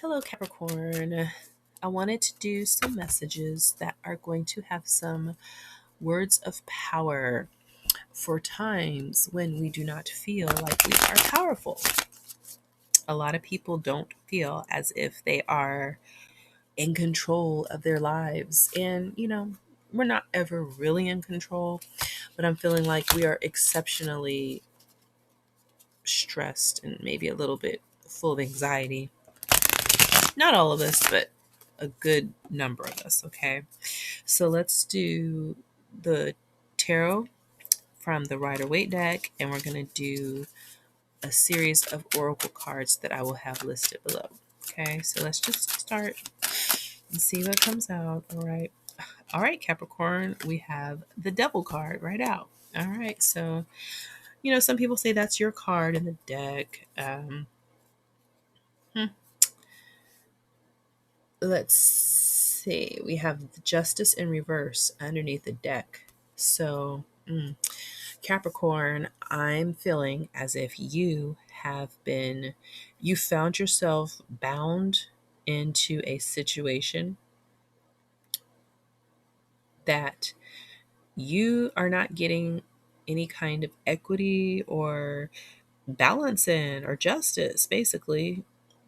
Hello, Capricorn. I wanted to do some messages that are going to have some words of power for times when we do not feel like we are powerful. A lot of people don't feel as if they are in control of their lives. And, we're not ever really in control, but I'm feeling like we are exceptionally stressed and maybe a little bit full of anxiety. Not all of us, but a good number of us, okay? So let's do the tarot from the Rider Waite deck, and we're going to do a series of oracle cards that I will have listed below. Okay, so let's just start and see what comes out. All right, Capricorn, we have the Devil card right out. All right, so some people say that's your card in the deck. Hmm, let's see. We have the Justice in reverse underneath the deck. So, Capricorn, I'm feeling as if you found yourself bound into a situation that you are not getting any kind of equity or balance in or justice, basically.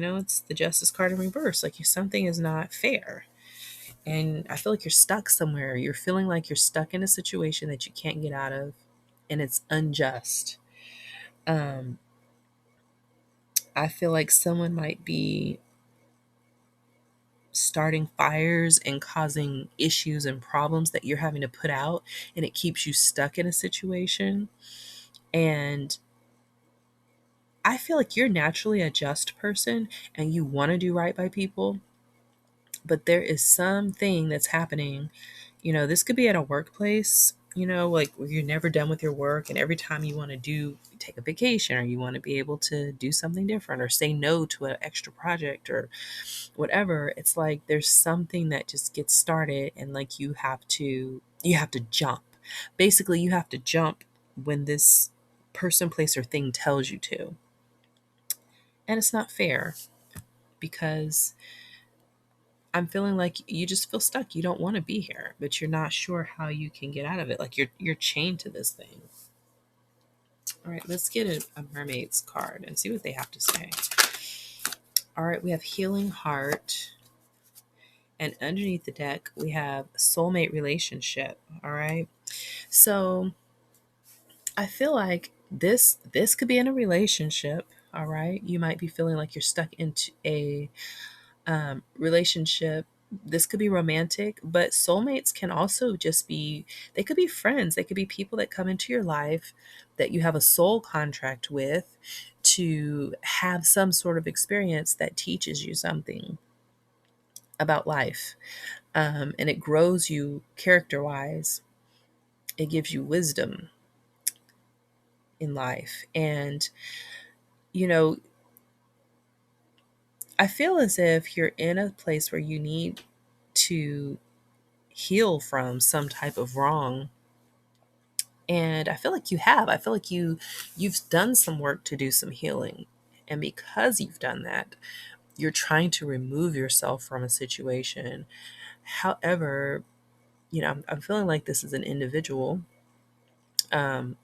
It's the Justice card in reverse. Like something is not fair. And I feel like you're stuck somewhere. You're feeling like you're stuck in a situation that you can't get out of, and it's unjust. Um, I feel like someone might be starting fires and causing issues and problems that you're having to put out, and it keeps you stuck in a situation. And I feel like you're naturally a just person and you want to do right by people, but there is something that's happening. This could be at a workplace, like where you're never done with your work, and every time you want to take a vacation, or you want to be able to do something different or say no to an extra project or whatever, it's like there's something that just gets started, and like you have to jump. Basically, you have to jump when this person, place, or thing tells you to. And it's not fair because I'm feeling like you just feel stuck. You don't want to be here, but you're not sure how you can get out of it. Like you're chained to this thing. All right, let's get a mermaid's card and see what they have to say. All right, we have healing heart, and underneath the deck we have soulmate relationship. All right, so I feel like this could be in a relationship. All right, you might be feeling like you're stuck into a relationship. This could be romantic, but soulmates can also just be, they could be friends. They could be people that come into your life that you have a soul contract with to have some sort of experience that teaches you something about life. And it grows you character wise. It gives you wisdom in life. And, you know, I feel as if you're in a place where you need to heal from some type of wrong, and I feel like you have. I feel like you've done some work to do some healing, and because you've done that, you're trying to remove yourself from a situation. However, I'm feeling like this is an individual. um,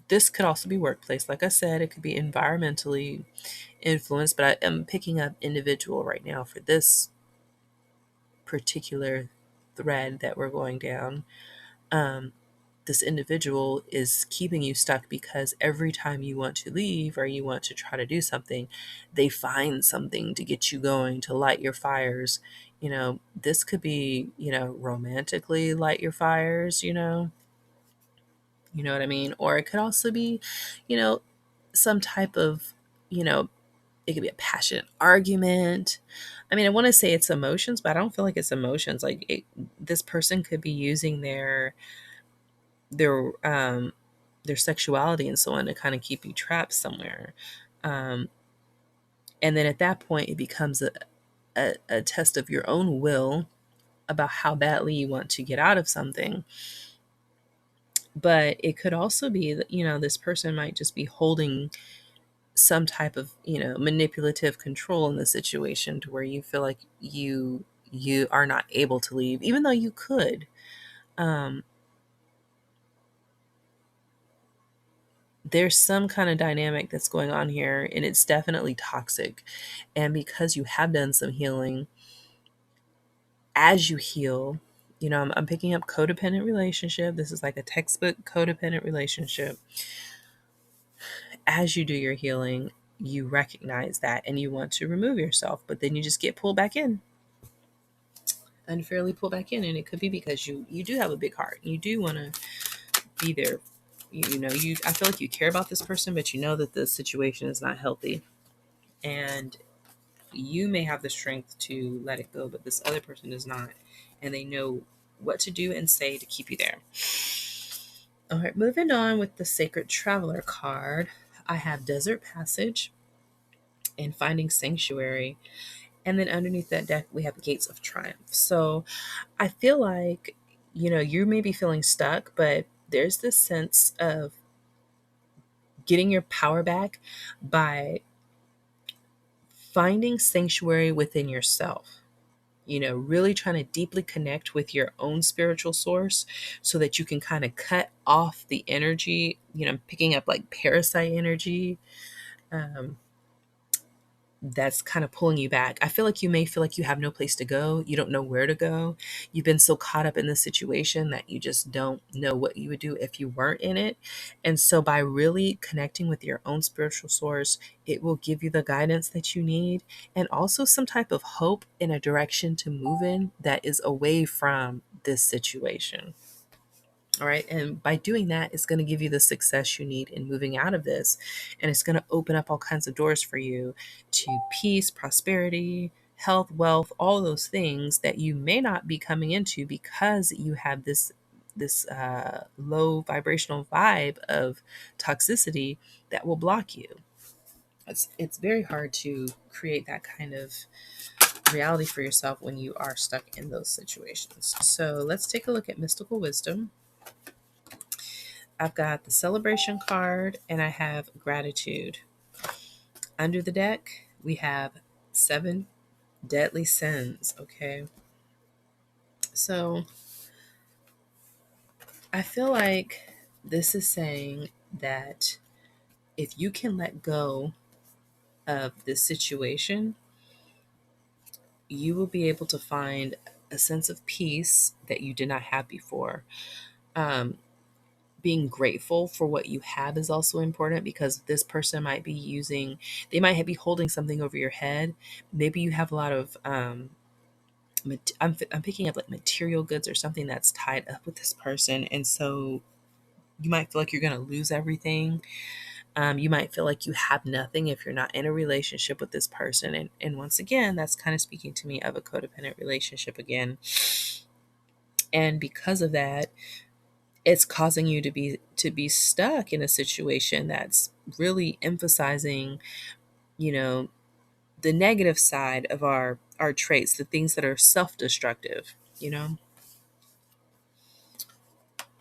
this could also be workplace. Like I said, it could be environmentally influenced, but I am picking up individual right now for this particular thread that we're going down. um, this individual is keeping you stuck because every time you want to leave or you want to try to do something, they find something to get you going, to light your fires. This could be, romantically light your fires, you know what I mean? Or it could also be, you know, some type of, you know, it could be a passionate argument. I mean, I want to say it's emotions, but I don't feel like it's emotions. This person could be using their um their sexuality and so on to kind of keep you trapped somewhere. um and then at that point it becomes a test of your own will about how badly you want to get out of something. But it could also be that this person might just be holding some type of, manipulative control in the situation to where you feel like you are not able to leave, even though you could. Um, there's some kind of dynamic that's going on here, and it's definitely toxic. And because you have done some healing, as you heal, I'm picking up codependent relationship. This is like a textbook codependent relationship. As you do your healing, you recognize that and you want to remove yourself, but then you just get pulled back in, unfairly pulled back in. And it could be because you do have a big heart. You do want to be there. I feel like you care about this person, but you know that the situation is not healthy. And you may have the strength to let it go, but this other person does not. And they know what to do and say to keep you there. All right, moving on with the Sacred Traveler card. I have Desert Passage and Finding Sanctuary. And then underneath that deck, we have Gates of Triumph. So I feel like, you may be feeling stuck, but there's this sense of getting your power back by finding sanctuary within yourself. Really trying to deeply connect with your own spiritual source so that you can kind of cut off the energy, picking up like parasite energy. That's kind of pulling you back. I feel like you may feel like you have no place to go. You don't know where to go. You've been so caught up in the situation that you just don't know what you would do if you weren't in it. And so by really connecting with your own spiritual source, it will give you the guidance that you need and also some type of hope in a direction to move in that is away from this situation. All right. And by doing that, it's going to give you the success you need in moving out of this. And it's going to open up all kinds of doors for you to peace, prosperity, health, wealth, all those things that you may not be coming into because you have this low vibrational vibe of toxicity that will block you. It's very hard to create that kind of reality for yourself when you are stuck in those situations. So let's take a look at mystical wisdom. I've got the celebration card and I have gratitude. Under the deck, we have 7 deadly sins. Okay. So I feel like this is saying that if you can let go of this situation, you will be able to find a sense of peace that you did not have before. Um, Being grateful for what you have is also important because this person might be they might be holding something over your head. Maybe you have a lot of, I'm picking up like material goods or something that's tied up with this person. And so you might feel like you're going to lose everything. You might feel like you have nothing if you're not in a relationship with this person. And once again, that's kind of speaking to me of a codependent relationship again. And because of that, it's causing you to be stuck in a situation that's really emphasizing, you know, the negative side of our traits, the things that are self-destructive. I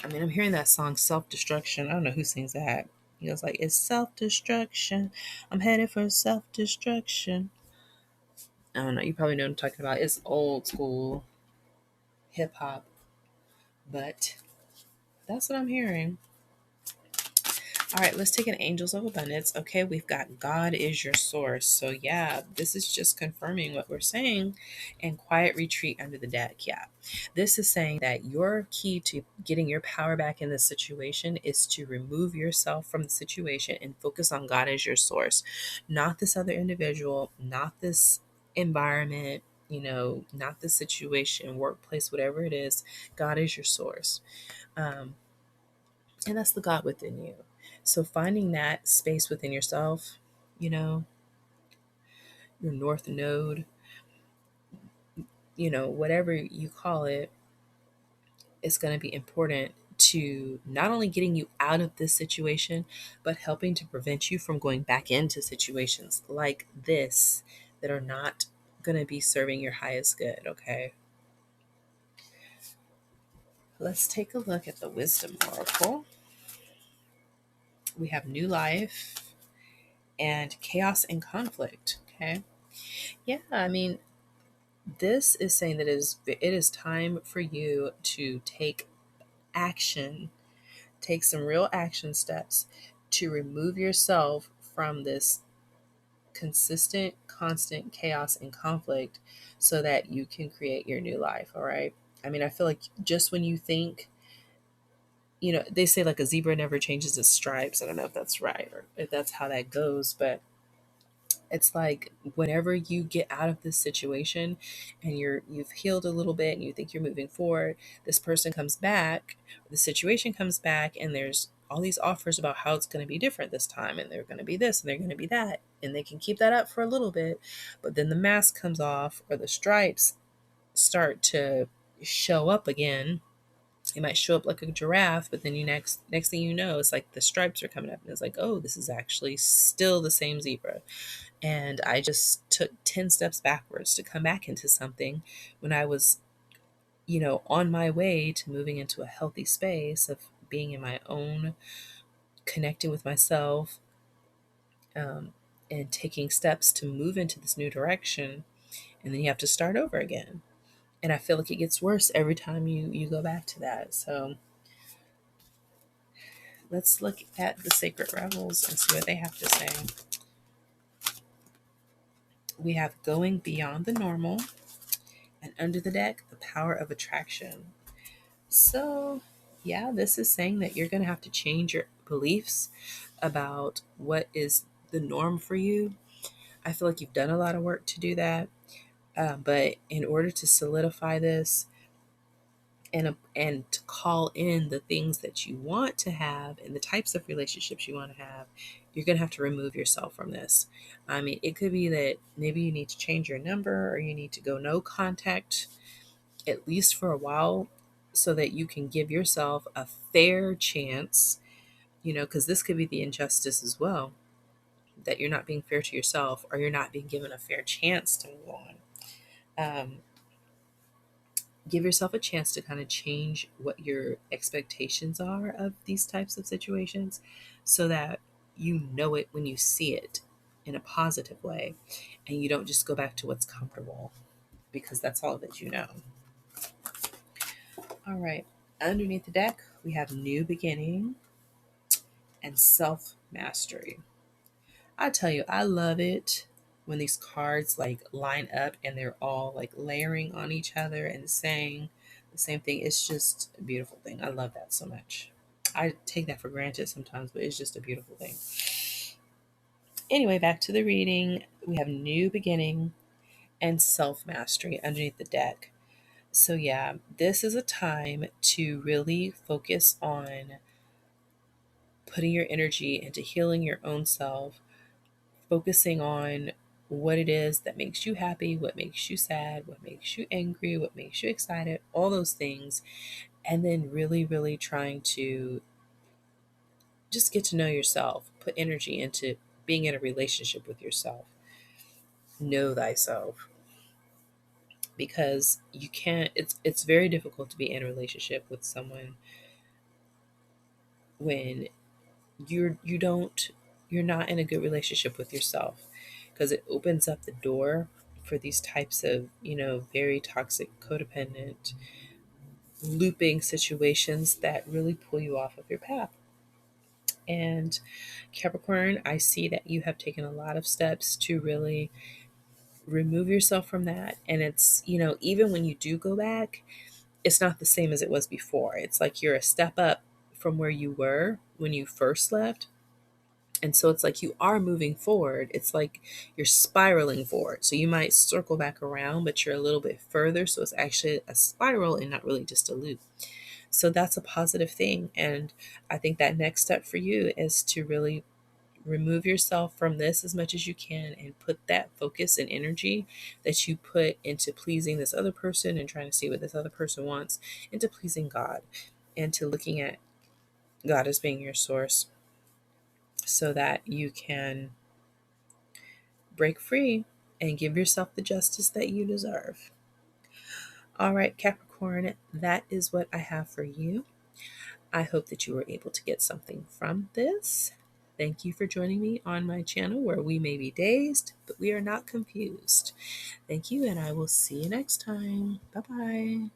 mean, I'm hearing that song Self-Destruction. I don't know who sings that. He goes like, it's self-destruction. I'm headed for self-destruction. I don't know. You probably know what I'm talking about. It's old school hip hop, but that's what I'm hearing. All right, let's take an Angels of Abundance. Okay, we've got God is your source. So yeah, this is just confirming what we're saying. And quiet retreat under the deck. Yeah, this is saying that your key to getting your power back in this situation is to remove yourself from the situation and focus on God as your source, not this other individual, not this environment, not the situation, workplace, whatever it is. God is your source. And that's the God within you. So finding that space within yourself, your north node, whatever you call it, is going to be important to not only getting you out of this situation, but helping to prevent you from going back into situations like this that are not going to be serving your highest good. Okay. Let's take a look at the Wisdom Oracle. We have new life and chaos and conflict. Okay. Yeah. I mean, this is saying that it is time for you to take action, take some real action steps to remove yourself from this consistent, constant chaos and conflict so that you can create your new life. All right. I mean, I feel like just when you think, they say like a zebra never changes its stripes. I don't know if that's right or if that's how that goes, but it's like whenever you get out of this situation and you've healed a little bit and you think you're moving forward, this person comes back, the situation comes back, and there's all these offers about how it's going to be different this time, and they're going to be this and they're going to be that, and they can keep that up for a little bit, but then the mask comes off or the stripes start to show up again. It might show up like a giraffe, but then you next thing you know, it's like the stripes are coming up, and it's like, oh, this is actually still the same zebra. And I just took 10 steps backwards to come back into something when I was, on my way to moving into a healthy space of being in my own, connecting with myself, um, and taking steps to move into this new direction. And then you have to start over again. And I feel like it gets worse every time you go back to that. So let's look at the sacred rebels and see what they have to say. We have going beyond the normal, and under the deck, the power of attraction. So, yeah, this is saying that you're going to have to change your beliefs about what is the norm for you. I feel like you've done a lot of work to do that. But in order to solidify this and to call in the things that you want to have and the types of relationships you want to have, you're going to have to remove yourself from this. I mean, it could be that maybe you need to change your number or you need to go no contact at least for a while so that you can give yourself a fair chance, because this could be the injustice as well, that you're not being fair to yourself or you're not being given a fair chance to move on. Um, give yourself a chance to kind of change what your expectations are of these types of situations so that you know it when you see it in a positive way and you don't just go back to what's comfortable because that's all that you know. All right. Underneath the deck, we have new beginning and self mastery. I tell you, I love it when these cards like line up and they're all like layering on each other and saying the same thing. It's just a beautiful thing. I love that so much. I take that for granted sometimes, but it's just a beautiful thing. Anyway, back to the reading. We have new beginning and self mastery underneath the deck. So, yeah, this is a time to really focus on putting your energy into healing your own self, focusing on what it is that makes you happy, what makes you sad, what makes you angry, what makes you excited, all those things. And then really, really trying to just get to know yourself, put energy into being in a relationship with yourself. Know thyself. Because you can't, it's very difficult to be in a relationship with someone when you're not in a good relationship with yourself, because it opens up the door for these types of very toxic codependent looping situations that really pull you off of your path. And Capricorn, I see that you have taken a lot of steps to really remove yourself from that, and it's even when you do go back, it's not the same as it was before. It's like you're a step up from where you were when you first left. And so it's like you are moving forward. It's like you're spiraling forward. So you might circle back around, but you're a little bit further. So it's actually a spiral and not really just a loop. So that's a positive thing. And I think that next step for you is to really remove yourself from this as much as you can and put that focus and energy that you put into pleasing this other person and trying to see what this other person wants, into pleasing God and to looking at God as being your source so that you can break free and give yourself the justice that you deserve. All right, Capricorn, that is what I have for you. I hope that you were able to get something from this. Thank you for joining me on my channel where we may be dazed, but we are not confused. Thank you, and I will see you next time. Bye bye.